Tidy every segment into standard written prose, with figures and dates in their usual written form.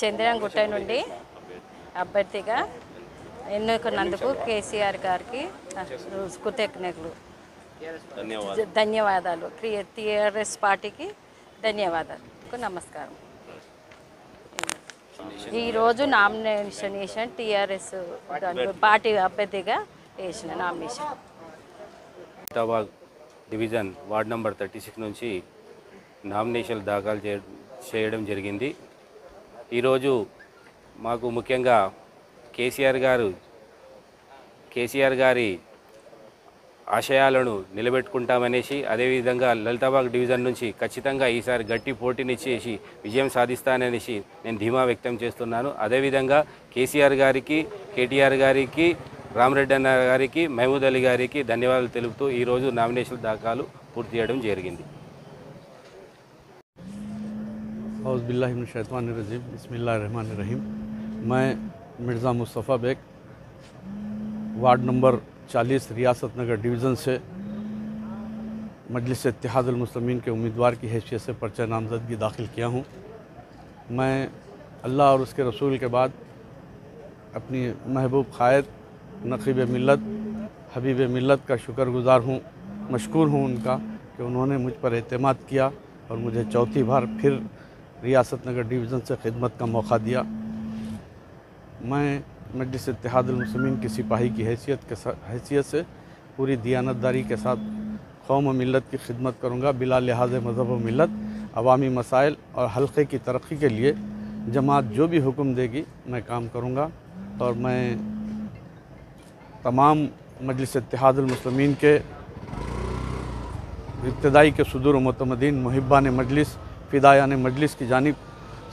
చంద్రగుట్ట నుండి అభ్యర్థిగా ఎన్నుకున్నందుకు కేసీఆర్ గారికి కృతజ్ఞతలు, ధన్యవాదాలు. టీఆర్ఎస్ పార్టీకి ధన్యవాదాలు, నమస్కారం. ఈరోజు నామినేషన్ టీఆర్ఎస్ పార్టీ అభ్యర్థిగా వేసిన nomination. Hyderabad division ward number 36 నుంచి నామినేషన్ దాఖలు చేయడం జరిగింది. ఈరోజు మాకు ముఖ్యంగా కేసీఆర్ గారి ఆశయాలను నిలబెట్టుకుంటామనేసి, అదేవిధంగా లలితాబాగ్ డివిజన్ నుంచి ఖచ్చితంగా ఈసారి గట్టి పోటీనిచ్చేసి విజయం సాధిస్తాననేసి నేను ధీమా వ్యక్తం చేస్తున్నాను. అదేవిధంగా కేసీఆర్ గారికి, కేటీఆర్ గారికి, రామరెడ్డి అన్న గారికి, మహమూద్ అలీ గారికి ధన్యవాదాలు తెలుపుతూ ఈరోజు నామినేషన్ దాఖలు పూర్తి చేయడం జరిగింది. औज़ुबिल्लाहि मिनश्शैतानिर्रजीम बिस्मिल्लाहिर्रहमानिर्रहीम। मैं मिर्ज़ा मुस्तफ़ा बेग वार्ड नंबर 40 रियासत नगर डिवीज़न से मजलिस इत्तेहादुल मुस्लिमीन के उम्मीदवार की हैसियत से पर्चा नामज़दगी दाखिल किया हूँ। मैं अल्लाह और उसके रसूल के बाद अपनी महबूब क़ायद नक़ीब मिल्लत हबीब मिल्लत का शुक्रगुज़ार हूँ, मशकूर हूँ उनका कि उन्होंने मुझ पर एतमाद किया और मुझे चौथी बार फिर रियासत नगर डिवीज़न से खिदमत का मौका दिया। मैं मजलिस इत्तेहादुल मुस्लिमीन की सिपाही की हैसियत से पूरी दियानतदारी के साथ कौम और मिल्लत की खिदमत करूँगा। बिला लिहाज मज़हब व मिल्लत अवामी मसाइल और हल्के की तरक्की के लिए जमात जो भी हुक्म देगी मैं काम करूँगा। और मैं तमाम मजलिस इत्तेहादुल मुस्लिमीन के इब्तदाई के सुदूर मुतमदीन मुहिब्बान मजलिस फ़िदायान मजलिस की जानिब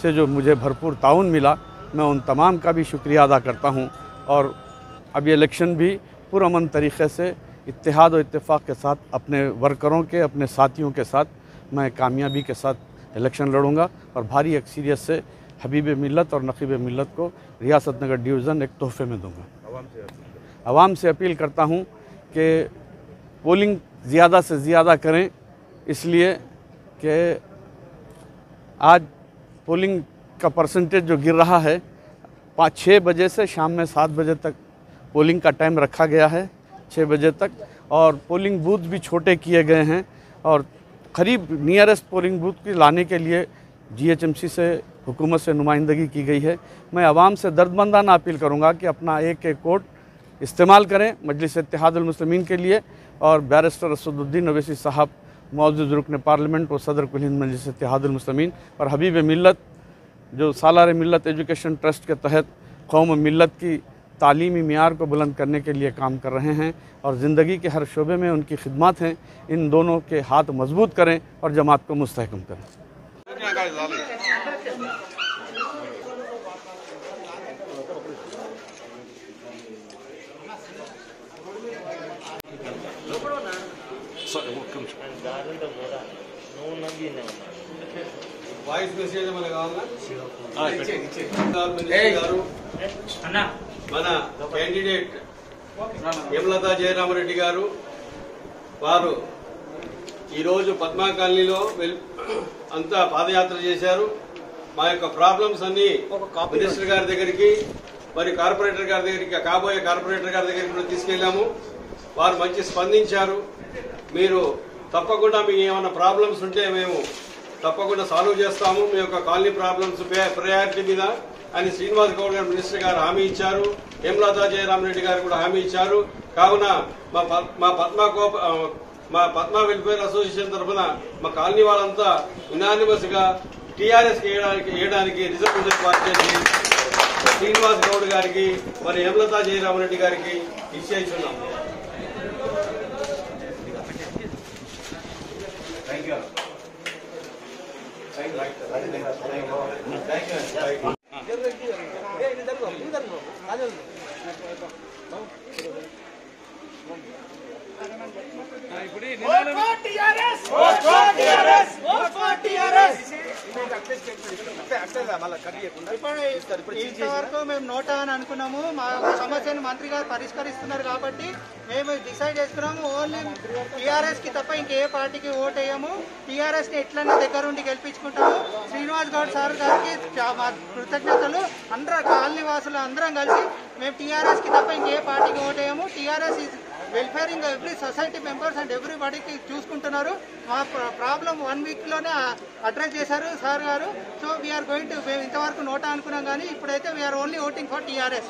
से जो मुझे भरपूर ताउन मिला, मैं उन तमाम का भी शुक्रिया अदा करता हूँ। और अब ये इलेक्शन भी पुरअमन तरीक़े से इत्तेहाद और इत्तेफाक के साथ अपने वर्करों के, अपने साथियों के साथ मैं कामयाबी के साथ इलेक्शन लड़ूँगा और भारी अक्सरियत से हबीब मिल्लत और नक़ीब मिल्लत को रियासत नगर डिवीज़न एक तोहफ़े में दूँगा। आवाम से अपील करता हूँ कि पोलिंग ज़्यादा से ज़्यादा करें, इसलिए कि आज पोलिंग का परसेंटेज जो गिर रहा है, 5-6 बजे से शाम में 7 बजे तक पोलिंग का टाइम रखा गया है, 6 बजे तक, और पोलिंग बूथ भी छोटे किए गए हैं और करीब नियरेस्ट पोलिंग बूथ की लाने के लिए GHMC से हुकूमत से नुमाइंदगी की गई है। मैं आवाम से दर्दमंदाना अपील करूँगा कि अपना एक वोट इस्तेमाल करें मजलिस इत्तेहादुल मुस्लिमीन के लिए। और बैरिस्टर असदुद्दीन ओवैसी साहब मौजूद रुकन पार्लियामेंट और सदर कुल हिंद मजलिस इत्तेहादुल मुस्लिमीन और हबीब मिल्लत जो सालार मिल्लत एजुकेशन ट्रस्ट के तहत कौम मिल्लत की तालीमी मियार को बुलंद करने के लिए काम कर रहे हैं और ज़िंदगी के हर शोबे में उनकी खिदमत हैं। इन दोनों के हाथ मजबूत करें और जमात को मुस्तहकम करें। వాయిస్ మెసేజ్ ఏమైనా కావాలా? మన క్యాండిడేట్ హేమలతా జయరామరెడ్డి గారు వారు ఈరోజు పద్మా కాలనీలో అంతా పాదయాత్ర చేశారు. మా యొక్క ప్రాబ్లమ్స్ అన్ని మినిస్టర్ గారి దగ్గరికి, మరి కార్పొరేటర్ గారి దగ్గరికి, కాబోయే కార్పొరేటర్ గారి దగ్గరికి కూడా తీసుకెళ్లాము. వారు మంచి స్పందించారు. మీరు తప్పకుండా మీ ఏమైనా ప్రాబ్లమ్స్ ఉంటే మేము తప్పకుండా సాల్వ్ చేస్తాము, మీ యొక్క కాలనీ ప్రాబ్లమ్స్ ప్రయారిటీ మీద అని శ్రీనివాస్ గౌడ్ గారు మినిస్టర్ గారు హామీ ఇచ్చారు. హేమలతా జయరామరెడ్డి గారు కూడా హామీ ఇచ్చారు. కావున మా పద్మా వెల్ఫేర్ అసోసియేషన్ తరఫున మా కాలనీ వాళ్ళంతా యునానిమస్ గా టీఆర్ఎస్ వేయడానికి రిజర్వేషన్ పార్టీ శ్రీనివాస్ గౌడ్ గారికి మరి హేమలతా జయరామరెడ్డి గారికి నిశ్చయించున్నాం. ఇంతవరకు మేము నోటా అని అనుకున్నాము. మా సమస్యను మంత్రి గారు పరిష్కరిస్తున్నారు కాబట్టి మేము డిసైడ్ చేసుకున్నాము ఓన్లీ టీఆర్ఎస్ కి తప్ప ఇంకే పార్టీకి ఓట్ వేయము. టీఆర్ఎస్ ని ఎట్లన్నా దగ్గరుండి గెలిపించుకుంటాము. శ్రీనివాస్ గౌడ్ సార్ గారికి మా కృతజ్ఞతలు. అందరూ కాలనీ వాసులు అందరం కలిసి మేము టీఆర్ఎస్ కి తప్ప ఇంకే పార్టీకి ఓట్ వేయము. TRS is welfaring every society members and ఎవ్రీబడికి చూసుకుంటున్నారు. మా ప్రాబ్లం 1 week లోనే అడ్రస్ చేశారు సార్ గారు. సో వీఆర్ గోయింగ్ టు, మేము ఇంతవరకు నోటా అనుకున్నాం కానీ ఇప్పుడైతే we're only voting for TRS.